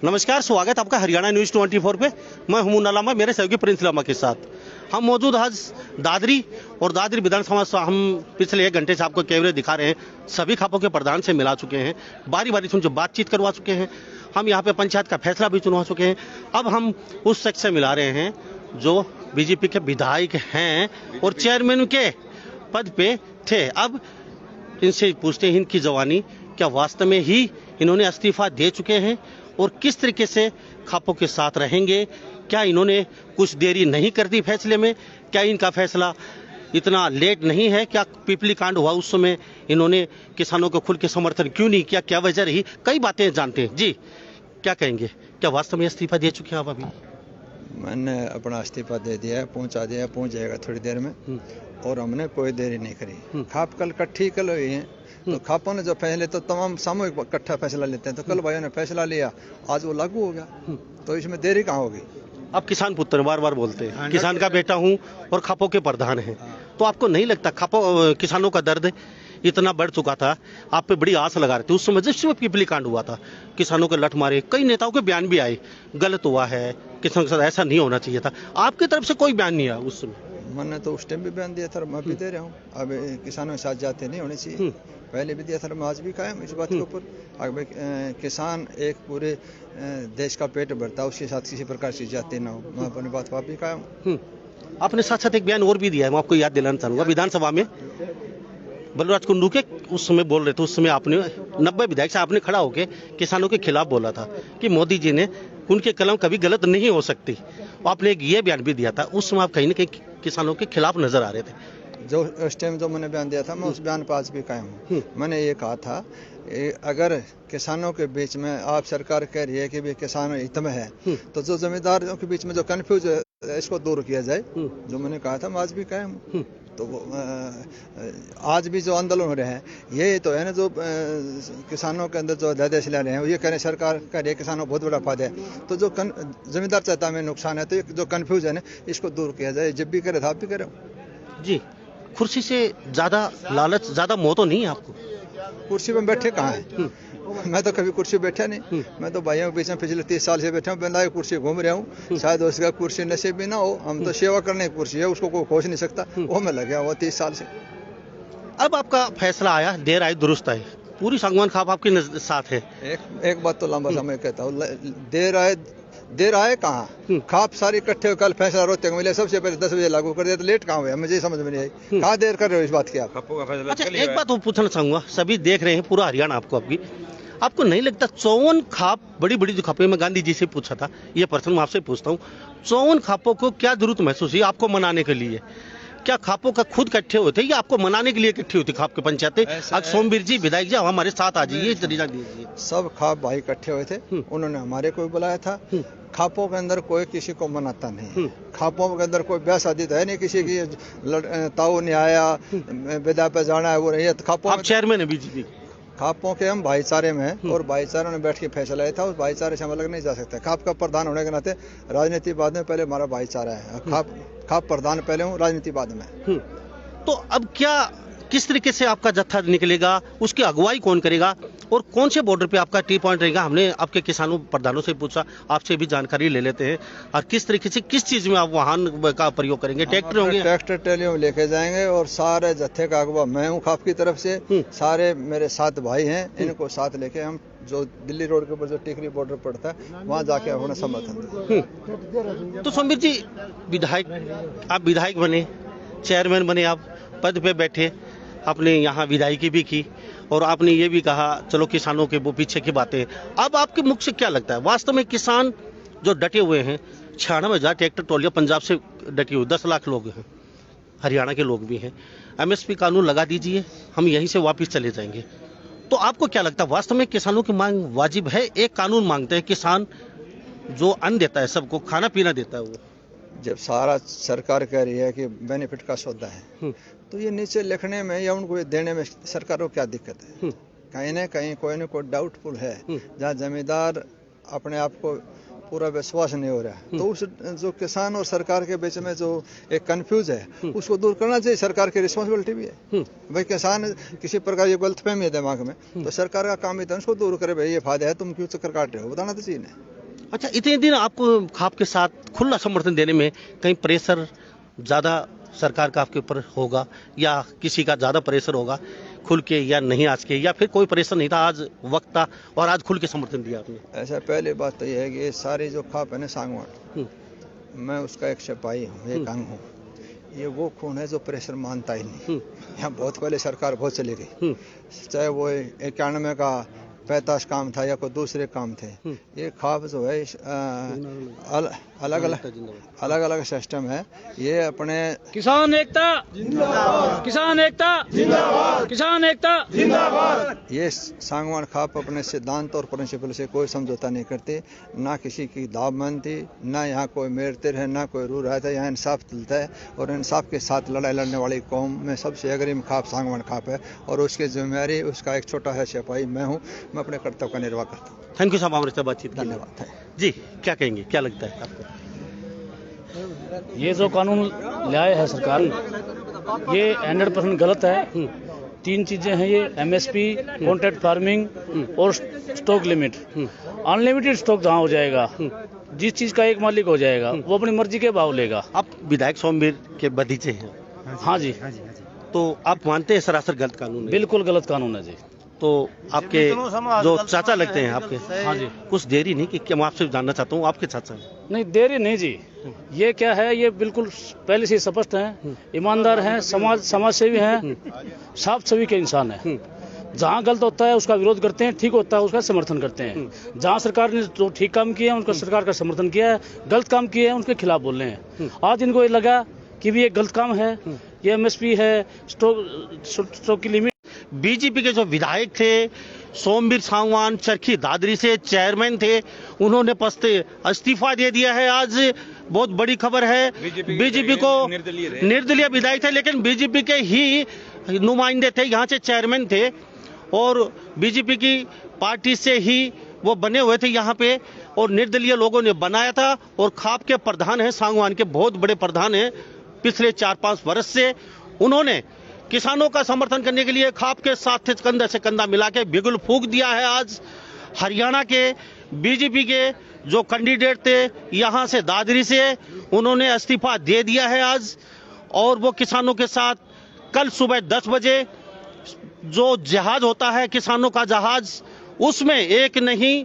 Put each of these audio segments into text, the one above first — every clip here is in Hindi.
नमस्कार, स्वागत आपका हरियाणा न्यूज़ 24 पे। मैं हूं मुन्ना लामा, मेरे सहयोगी प्रिंस लामा के साथ। हम मौजूद आज दादरी और दादरी विधानसभा से हम पिछले 1 घंटे से आपको कैमरे दिखा रहे हैं। सभी खापों के प्रधान से मिला चुके हैं, बारी बारी से उनसे बातचीत करवा चुके हैं। हम यहाँ पे पंचायत का फैसला भी चुनवा चुके हैं। अब हम उस शख्स से मिला रहे हैं जो बीजेपी के विधायक हैं और चेयरमैन के पद पे थे। अब इनसे पूछते हैं इनकी जवानी क्या वास्तव में ही इन्होंने इस्तीफा दे चुके हैं और किस तरीके से खापों के साथ रहेंगे। क्या इन्होंने कुछ देरी नहीं कर दी फैसले में? क्या इनका फैसला इतना लेट नहीं है? क्या पिपली कांड हुआ उस समय इन्होंने किसानों को खुल के समर्थन क्यों नहीं किया? क्या वजह रही? कई बातें जानते हैं जी। क्या कहेंगे, क्या वास्तव में इस्तीफा दे चुके हैं आप? अभी मैंने अपना इस्तीफा दे दिया है, पहुंचा दिया, पहुंच जाएगा थोड़ी देर में। और हमने कोई देरी नहीं करी। खाप कल इकट्ठी कल हुई है, तो खापों ने जो पहले तो तमाम सामूहिक इकट्ठा फैसला लेते हैं, तो कल भाइयों ने फैसला लिया, आज वो लागू हो गया, तो इसमें देरी कहाँ होगी? आप किसान पुत्र बार बार बोलते हैं, किसान का बेटा हूं और खापों के प्रधान हैं, तो आपको नहीं लगता खापों किसानों का दर्द इतना बढ़ चुका था? आप पे बड़ी आस लगा रहे थे उस समय जब पिपली कांड हुआ था, किसानों के लठ मारे, कई नेताओं के बयान भी आए, गलत हुआ है, किसानों के साथ ऐसा नहीं होना चाहिए था। आपकी तरफ से कोई बयान नहीं आया उस समय? मैंने तो उस टाइम भी बयान दिया था, मैं भी दे रहा हूँ। अब किसानों के साथ जाते नहीं होने चाहिए, पहले भी दिया था, मैं आज भी कायम इस बात के ऊपर। अगर किसान एक पूरे देश का पेट भरता है, उसके साथ किसी प्रकार से जाते ना हो, मैं अपनी बात पर भी कायम। आपने साथ साथ एक बयान और भी दिया है, मैं आपको याद दिलाना चाहूंगा। विधानसभा में बलराज कुंडू के उस समय बोल रहे थे, उस समय आपने 90 विधायक से आपने खड़ा होकर किसानों के खिलाफ बोला था कि मोदी जी ने उनके कलम कभी गलत नहीं हो सकती। आपने एक ये बयान भी दिया था, उस समय आप कहीं ना कहीं किसानों के खिलाफ नजर आ रहे थे। जो उस टाइम जो मैंने बयान दिया था, मैं उस बयान पर आज भी कायम हूँ। मैंने ये कहा था, अगर किसानों के बीच में आप सरकार कह रही है कि भी किसानों हित में है, तो जो जमींदारों के बीच में जो कंफ्यूज है इसको दूर किया जाए, जो मैंने कहा था, मैं आज भी कायम हूँ। तो आज भी जो आंदोलन हो रहे हैं, ये तो है ना, जो किसानों के अंदर जो अध्यादेश ले रहे हैं, ये कह रहे हैं सरकार कह रही है किसानों को बहुत बड़ा फायदा है, तो जो जमींदार चाहता है नुकसान है, तो जो कंफ्यूज है ना, इसको दूर किया जाए। जब भी करे था, आप भी करो जी। कुर्सी से ज्यादा लालच, ज्यादा मोह तो नहीं है आपको? कुर्सी में बैठे कहाँ है? मैं तो कभी कुर्सी बैठा नहीं। मैं तो भाइयों के बीच में पिछले 30 साल से बैठा हूँ, बंदा कुर्सी घूम रहा हूँ। शायद उसका कुर्सी नसीब भी ना हो, हम तो सेवा करने की कुर्सी है, उसको कोई खोज नहीं सकता, वो मैं लगा हुआ 30 साल से। अब आपका फैसला आया, देर आए दुरुस्त आए, पूरी सांगवान खाप आपके साथ है। एक बात तो लंबा समय कहता हूँ, देर आए कहाँ? खाप सारी इकट्ठे हो, कल फैसला रोते मिले, सबसे पहले 10 बजे लागू कर दिया, तो लेट कहाँ हुआ? मुझे समझ में नहीं आई, कहाँ देर कर रहे हो इस बात की आप? अच्छा, एक बात पूछना चाहूंगा, सभी देख रहे हैं, पूरा हरियाणा आपको नहीं लगता 54 खाप, बड़ी बड़ी जो खापें, मैं गांधी जी से पूछा था, ये पर्सन मैं आपसे पूछता हूँ, 54 खापों को क्या जरूरत महसूस हुई आपको मनाने के लिए? क्या खापों का खुद इकट्ठे होते या आपको मनाने के लिए इकट्ठी होती खाप के पंचायतें? आज सोमवीर जी विधायक जी हमारे साथ आ जाइए, तरीका दीजिए। सब खाप भाई इकट्ठे हुए थे, उन्होंने हमारे को बुलाया था। खापों के अंदर कोई किसी को मनाता नहीं, खापों के अंदर कोई ब्याह शादी तो है नहीं, किसी की ताऊ नहीं आया, विदा पे जाना है वो नहीं है। खापों आप चेयरमैन है बीजेपी? खापों के हम भाईचारे में हैं और भाईचारे ने बैठ के फैसला लिया था, उस भाईचारे से हम अलग नहीं जा सकते। खाप का प्रधान होने के नाते राजनीति बाद में, पहले हमारा भाईचारा है। खाप प्रधान पहले हूँ, राजनीति बाद में। तो अब क्या, किस तरीके से आपका जत्था निकलेगा, उसकी अगुवाई कौन करेगा और कौन से बॉर्डर पे आपका टी पॉइंट रहेगा? हमने आपके किसानों प्रधानों से पूछा, आपसे भी जानकारी ले लेते हैं। और किस तरीके से, किस चीज में आप वाहन का प्रयोग करेंगे? ट्रैक्टर होंगे? ट्रैक्टर ट्रेलियों में लेके जाएंगे और सारे जत्थे का अगवा मैं हूँ खाप की तरफ से। सारे मेरे 7 भाई हैं, इनको साथ लेके हम जो दिल्ली रोड के ऊपर जो टिकरी बॉर्डर पड़ता है, वहाँ जाके अपना समर्थन। तो सोमवीर जी, विधायक, आप विधायक बने, चेयरमैन बने, आप पद पे बैठे, आपने यहाँ विधायकी भी की और आपने ये भी कहा चलो किसानों के वो पीछे की बातें। अब आपके मुख से क्या लगता है, वास्तव में किसान जो डटे हुए हैं, 96,000 ट्रैक्टर ट्रॉलियां पंजाब से डटी हुई, 10 लाख लोग हैं, हरियाणा के लोग भी हैं, MSP कानून लगा दीजिए, हम यहीं से वापस चले जाएंगे। तो आपको क्या लगता है, वास्तव में किसानों की मांग वाजिब है? एक कानून मांगते हैं किसान जो अन्न देता है, सबको खाना पीना देता है, वो जब सारा सरकार कह रही है कि बेनिफिट का सौदा है, तो ये नीचे लिखने में या उनको देने में सरकार को क्या दिक्कत है? कहीं ना कहीं कोई ना कोई डाउटफुल है, जहाँ जमींदार अपने आप को पूरा विश्वास नहीं हो रहा है। तो उस जो किसान और सरकार के बीच में जो एक कंफ्यूज है उसको दूर करना चाहिए, सरकार की रिस्पॉन्सिबिलिटी भी है। भाई किसान किसी प्रकार की गलतफहमी है दिमाग में, तो सरकार का काम इतना उसको दूर करे, भाई ये फायदा है, तुम क्यों चक्कर काट रहे हो, बताना तो चाहिए ना। अच्छा, इतने दिन आपको खाप के साथ खुला समर्थन देने में कहीं प्रेशर ज्यादा सरकार का आपके ऊपर होगा या किसी का ज्यादा प्रेशर होगा खुल के, या नहीं आज के, या फिर कोई प्रेशर नहीं था, आज वक्त था और आज खुल के समर्थन दिया आपने? ऐसा पहली बात तो ये है कि ये सारी जो खाप है ना सांगवान, मैं उसका एक सिपाही हूँ, एक अंग हूँ। ये वो खून है जो प्रेशर मानता ही नहीं। यहाँ बहुत पहले सरकार बहुत चली गई, चाहे वो 91 का 45 काम था या कोई दूसरे काम थे। ये खाप जो है अलग अलग सिस्टम है। ये अपने किसान एकता जिंदाबाद, किसान एकता जिंदाबाद, किसान एकता जिंदाबाद। ये सांगवान खाप अपने सिद्धांत और प्रिंसिपल से कोई समझौता नहीं करते, ना किसी की दाव मानती, ना यहाँ कोई मेरतिर है, ना कोई रू रहता है। यहाँ इंसाफ चलता है और इंसाफ के साथ लड़ाई लड़ने वाली कौम में सबसे अग्रिम खाप सांगवान खाप है और उसकी जिम्मेदारी उसका एक छोटा है सिपाही मैं हूँ। मैं अपने कर्तव्य का निर्वाह करता हूँ। थैंक यू साहब, हमारे साथ बातचीत। धन्यवाद जी, क्या कहेंगे, क्या लगता है आपको? ये जो कानून लाया है सरकार, ये 100% गलत है। 3 चीजें हैं ये, एमएसपी, कॉन्ट्रैक्ट फार्मिंग और स्टॉक लिमिट। अनलिमिटेड स्टॉक जहाँ हो जाएगा, जिस चीज का एक मालिक हो जाएगा वो अपनी मर्जी के भाव लेगा। आप विधायक सोमवीर के भतीजे हैं? हाँ जी, तो आप मानते हैं सरासर गलत कानून है? बिल्कुल गलत कानून है जी। तो आपके जो चाचा लगते हैं आपके, हाँ जी, कुछ देरी नहीं कि मैं आपसे जानना चाहता हूँ, आपके चाचा हैं? नहीं देरी नहीं जी। ये क्या है, ये बिल्कुल पहले से स्पष्ट हैं, ईमानदार हैं, समाज सेवी हैं, साफ छवि के इंसान हैं। जहाँ गलत होता है उसका विरोध करते हैं, ठीक होता है उसका समर्थन करते हैं। जहाँ सरकार ने जो ठीक काम किया है उनका सरकार का समर्थन किया है, गलत काम किए हैं उनके खिलाफ बोल रहे हैं। आज इनको ये लगा कि भी ये गलत काम है, ये एमएसपी है, स्टॉक की लिमिट। बीजेपी के जो विधायक थे सोमवीर सांगवान चरखी दादरी से चेयरमैन थे, उन्होंने इस्तीफा दे दिया है। आज बहुत बड़ी खबर है, बीजेपी को निर्दलीय विधायक थे, लेकिन बीजेपी के ही नुमाइंदे थे, यहाँ से चेयरमैन थे और बीजेपी की पार्टी से ही वो बने हुए थे यहाँ पे, और निर्दलीय लोगों ने बनाया था। और खाप के प्रधान है, सांगवान के बहुत बड़े प्रधान हैं पिछले 4-5 वर्ष से। उन्होंने किसानों का समर्थन करने के लिए खाप के साथ कंधा से कंधा मिला के बिगुल फूंक दिया है। आज हरियाणा के बीजेपी के जो कैंडिडेट थे यहाँ से दादरी से, उन्होंने इस्तीफा दे दिया है आज, और वो किसानों के साथ कल सुबह 10 बजे जो जहाज होता है किसानों का जहाज, उसमें एक नहीं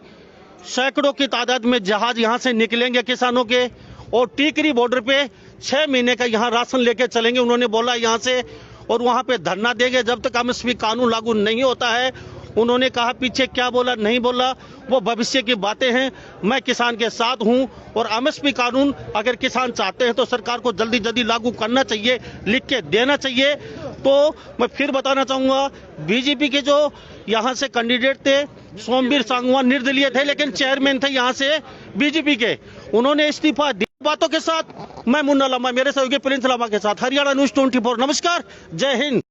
सैकड़ों की तादाद में जहाज यहाँ से निकलेंगे किसानों के, और टीकरी बॉर्डर पे 6 महीने का यहाँ राशन लेके चलेंगे उन्होंने बोला यहाँ से, और वहाँ पे धरना देंगे जब तक एमएसपी कानून लागू नहीं होता है। उन्होंने कहा पीछे क्या बोला नहीं बोला वो भविष्य की बातें हैं, मैं किसान के साथ हूं, और एमएसपी कानून अगर किसान चाहते हैं तो सरकार को जल्दी जल्दी लागू करना चाहिए, लिख के देना चाहिए। तो मैं फिर बताना चाहूंगा, बीजेपी के जो यहाँ से कैंडिडेट थे सोमवीर सांगवान निर्दलीय थे लेकिन चेयरमैन थे यहाँ से बीजेपी के, उन्होंने इस्तीफा दिया। बातों के साथ मैं मुन्ना लामा, मेरे सहयोगी प्रिंस लामा के साथ हरियाणा न्यूज़ 24। नमस्कार, जय हिंद।